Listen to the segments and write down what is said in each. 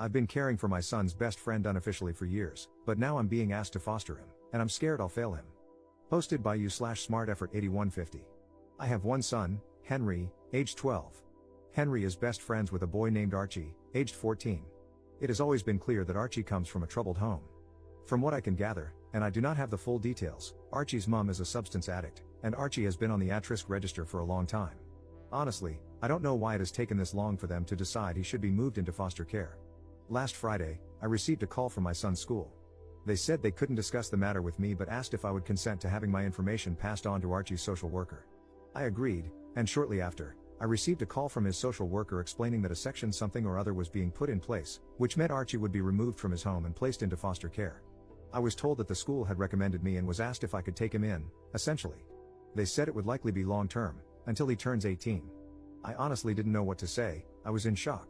I've been caring for my son's best friend unofficially for years, but now I'm being asked to foster him, and I'm scared I'll fail him. Posted by you/smarteffort8150. I have one son, Henry, aged 12. Henry is best friends with a boy named Archie, aged 14. It has always been clear that Archie comes from a troubled home. From what I can gather, and I do not have the full details, Archie's mom is a substance addict, and Archie has been on the at-risk register for a long time. Honestly, I don't know why it has taken this long for them to decide he should be moved into foster care. Last Friday, I received a call from my son's school. They said they couldn't discuss the matter with me but asked if I would consent to having my information passed on to Archie's social worker. I agreed, and shortly after, I received a call from his social worker explaining that a section something or other was being put in place, which meant Archie would be removed from his home and placed into foster care. I was told that the school had recommended me and was asked if I could take him in, essentially. They said it would likely be long-term, until he turns 18. I honestly didn't know what to say. I was in shock.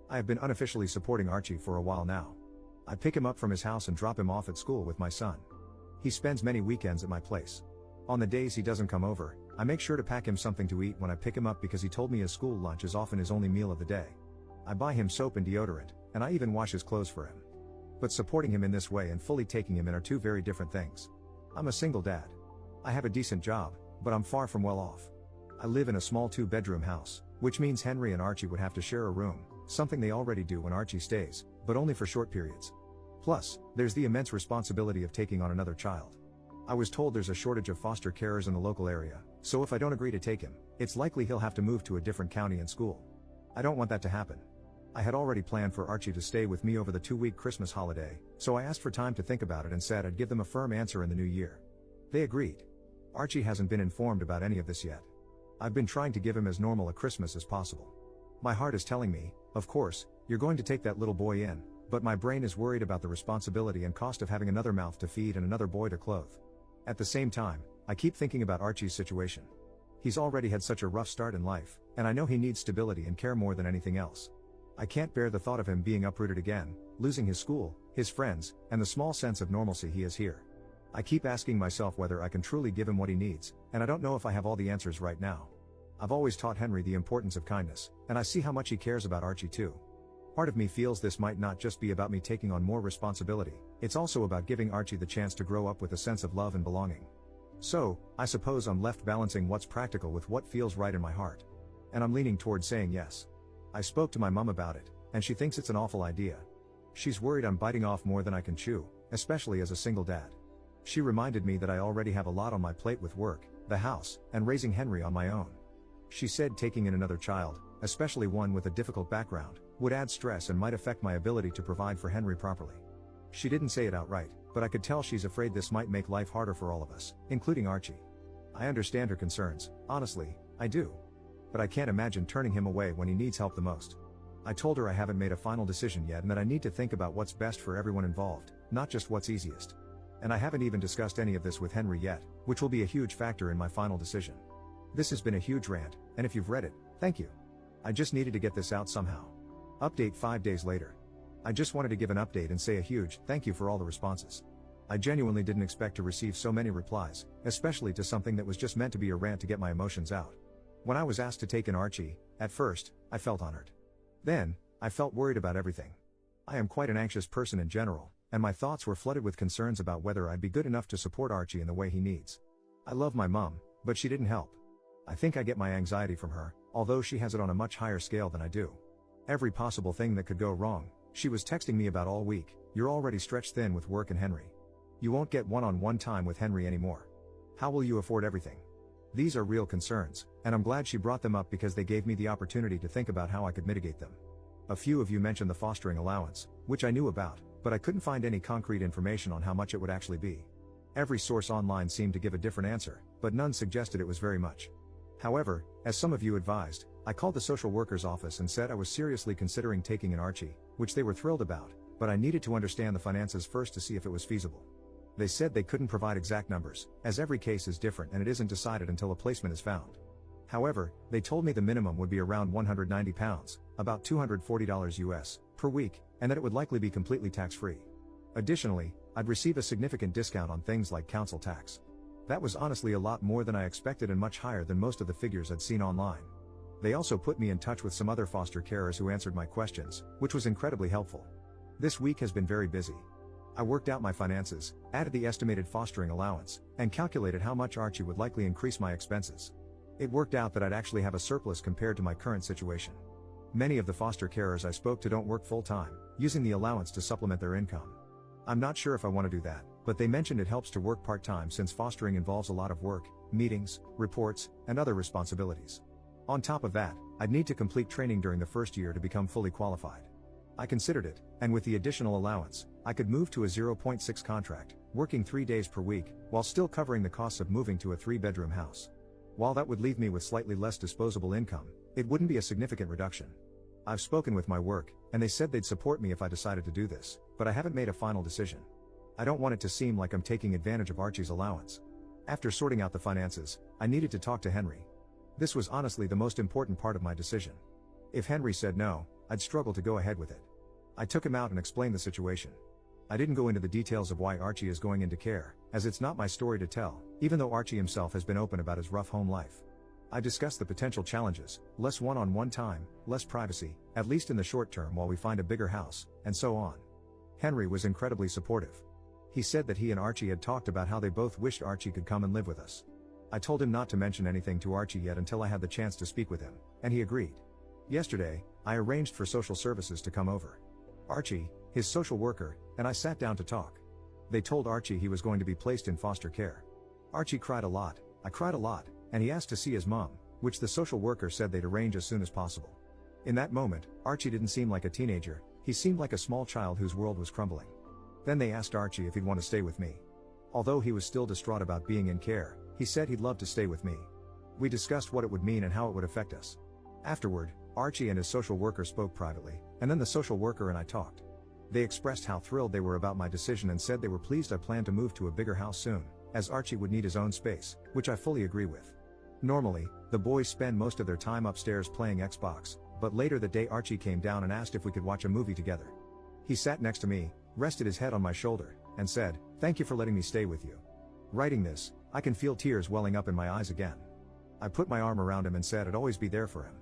I have been unofficially supporting Archie for a while now. I pick him up from his house and drop him off at school with my son. He spends many weekends at my place. On the days he doesn't come over, I make sure to pack him something to eat when I pick him up because he told me his school lunch is often his only meal of the day. I buy him soap and deodorant, and I even wash his clothes for him. But supporting him in this way and fully taking him in are two very different things. I'm a single dad. I have a decent job, but I'm far from well off. I live in a small 2-bedroom house, which means Henry and Archie would have to share a room, something they already do when Archie stays, but only for short periods. Plus, there's the immense responsibility of taking on another child. I was told there's a shortage of foster carers in the local area, so if I don't agree to take him, it's likely he'll have to move to a different county and school. I don't want that to happen. I had already planned for Archie to stay with me over the 2-week Christmas holiday, so I asked for time to think about it and said I'd give them a firm answer in the new year. They agreed. Archie hasn't been informed about any of this yet. I've been trying to give him as normal a Christmas as possible. My heart is telling me, of course, you're going to take that little boy in, but my brain is worried about the responsibility and cost of having another mouth to feed and another boy to clothe. At the same time, I keep thinking about Archie's situation. He's already had such a rough start in life, and I know he needs stability and care more than anything else. I can't bear the thought of him being uprooted again, losing his school, his friends, and the small sense of normalcy he has here. I keep asking myself whether I can truly give him what he needs, and I don't know if I have all the answers right now. I've always taught Henry the importance of kindness, and I see how much he cares about Archie too. Part of me feels this might not just be about me taking on more responsibility, it's also about giving Archie the chance to grow up with a sense of love and belonging. So, I suppose I'm left balancing what's practical with what feels right in my heart. And I'm leaning towards saying yes. I spoke to my mom about it, and she thinks it's an awful idea. She's worried I'm biting off more than I can chew, especially as a single dad. She reminded me that I already have a lot on my plate with work, the house, and raising Henry on my own. She said taking in another child, especially one with a difficult background, would add stress and might affect my ability to provide for Henry properly. She didn't say it outright, but I could tell she's afraid this might make life harder for all of us, including Archie. I understand her concerns, honestly, I do. But I can't imagine turning him away when he needs help the most. I told her I haven't made a final decision yet and that I need to think about what's best for everyone involved, not just what's easiest. And I haven't even discussed any of this with Henry yet, which will be a huge factor in my final decision. This has been a huge rant, and if you've read it, thank you. I just needed to get this out somehow. Update 5 days later. I just wanted to give an update and say a huge thank you for all the responses. I genuinely didn't expect to receive so many replies, especially to something that was just meant to be a rant to get my emotions out. When I was asked to take in Archie, at first, I felt honored. Then, I felt worried about everything. I am quite an anxious person in general, and my thoughts were flooded with concerns about whether I'd be good enough to support Archie in the way he needs. I love my mom, but she didn't help. I think I get my anxiety from her, although she has it on a much higher scale than I do. Every possible thing that could go wrong, she was texting me about all week. You're already stretched thin with work and Henry. You won't get one-on-one time with Henry anymore. How will you afford everything? These are real concerns, and I'm glad she brought them up because they gave me the opportunity to think about how I could mitigate them. A few of you mentioned the fostering allowance, which I knew about, but I couldn't find any concrete information on how much it would actually be. Every source online seemed to give a different answer, but none suggested it was very much. However, as some of you advised, I called the social worker's office and said I was seriously considering taking in Archie, which they were thrilled about, but I needed to understand the finances first to see if it was feasible. They said they couldn't provide exact numbers, as every case is different and it isn't decided until a placement is found. However, they told me the minimum would be around £190, about $240 US, per week, and that it would likely be completely tax-free. Additionally, I'd receive a significant discount on things like council tax. That was honestly a lot more than I expected and much higher than most of the figures I'd seen online. They also put me in touch with some other foster carers who answered my questions, which was incredibly helpful. This week has been very busy. I worked out my finances, added the estimated fostering allowance, and calculated how much Archie would likely increase my expenses. It worked out that I'd actually have a surplus compared to my current situation. Many of the foster carers I spoke to don't work full-time, using the allowance to supplement their income. I'm not sure if I want to do that, but they mentioned it helps to work part-time since fostering involves a lot of work, meetings, reports, and other responsibilities. On top of that, I'd need to complete training during the first year to become fully qualified. I considered it, and with the additional allowance, I could move to a 0.6 contract, working 3 days per week, while still covering the costs of moving to a 3-bedroom house. While that would leave me with slightly less disposable income, it wouldn't be a significant reduction. I've spoken with my work, and they said they'd support me if I decided to do this, but I haven't made a final decision. I don't want it to seem like I'm taking advantage of Archie's allowance. After sorting out the finances, I needed to talk to Henry. This was honestly the most important part of my decision. If Henry said no, I'd struggle to go ahead with it. I took him out and explained the situation. I didn't go into the details of why Archie is going into care, as it's not my story to tell, even though Archie himself has been open about his rough home life. I discussed the potential challenges, less one-on-one time, less privacy, at least in the short term while we find a bigger house, and so on. Henry was incredibly supportive. He said that he and Archie had talked about how they both wished Archie could come and live with us. I told him not to mention anything to Archie yet until I had the chance to speak with him, and he agreed. Yesterday, I arranged for social services to come over. Archie, his social worker, and I sat down to talk. They told Archie he was going to be placed in foster care. Archie cried a lot, I cried a lot, and he asked to see his mom, which the social worker said they'd arrange as soon as possible. In that moment, Archie didn't seem like a teenager, he seemed like a small child whose world was crumbling. Then they asked Archie if he'd want to stay with me. Although he was still distraught about being in care, he said he'd love to stay with me. We discussed what it would mean and how it would affect us. Afterward, Archie and his social worker spoke privately, and then the social worker and I talked. They expressed how thrilled they were about my decision and said they were pleased I planned to move to a bigger house soon, as Archie would need his own space, which I fully agree with. Normally, the boys spend most of their time upstairs playing Xbox, but later that day Archie came down and asked if we could watch a movie together. He sat next to me, rested his head on my shoulder, and said, "Thank you for letting me stay with you." Writing this, I can feel tears welling up in my eyes again. I put my arm around him and said I'd always be there for him.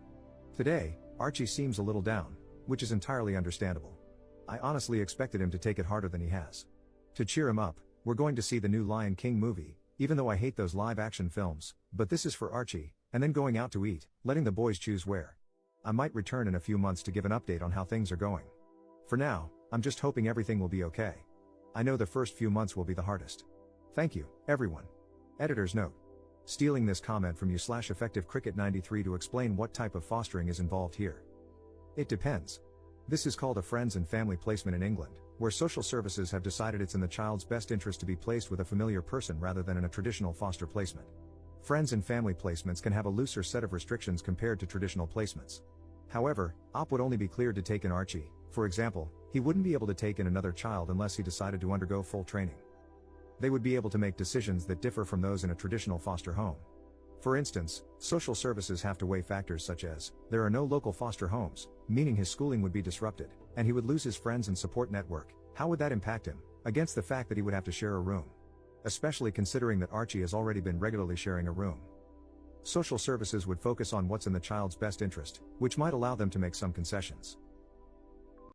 Today, Archie seems a little down, which is entirely understandable. I honestly expected him to take it harder than he has. To cheer him up, we're going to see the new Lion King movie, even though I hate those live-action films, but this is for Archie, and then going out to eat, letting the boys choose where. I might return in a few months to give an update on how things are going. For now, I'm just hoping everything will be okay. I know the first few months will be the hardest. Thank you, everyone. Editor's note. Stealing this comment from you/EffectiveCricket93 to explain what type of fostering is involved here. It depends. This is called a friends and family placement in England, where social services have decided it's in the child's best interest to be placed with a familiar person rather than in a traditional foster placement. Friends and family placements can have a looser set of restrictions compared to traditional placements. However, OP would only be cleared to take in Archie. For example, he wouldn't be able to take in another child unless he decided to undergo full training. They would be able to make decisions that differ from those in a traditional foster home. For instance, social services have to weigh factors such as, there are no local foster homes, meaning his schooling would be disrupted, and he would lose his friends and support network. How would that impact him, against the fact that he would have to share a room? Especially considering that Archie has already been regularly sharing a room. Social services would focus on what's in the child's best interest, which might allow them to make some concessions.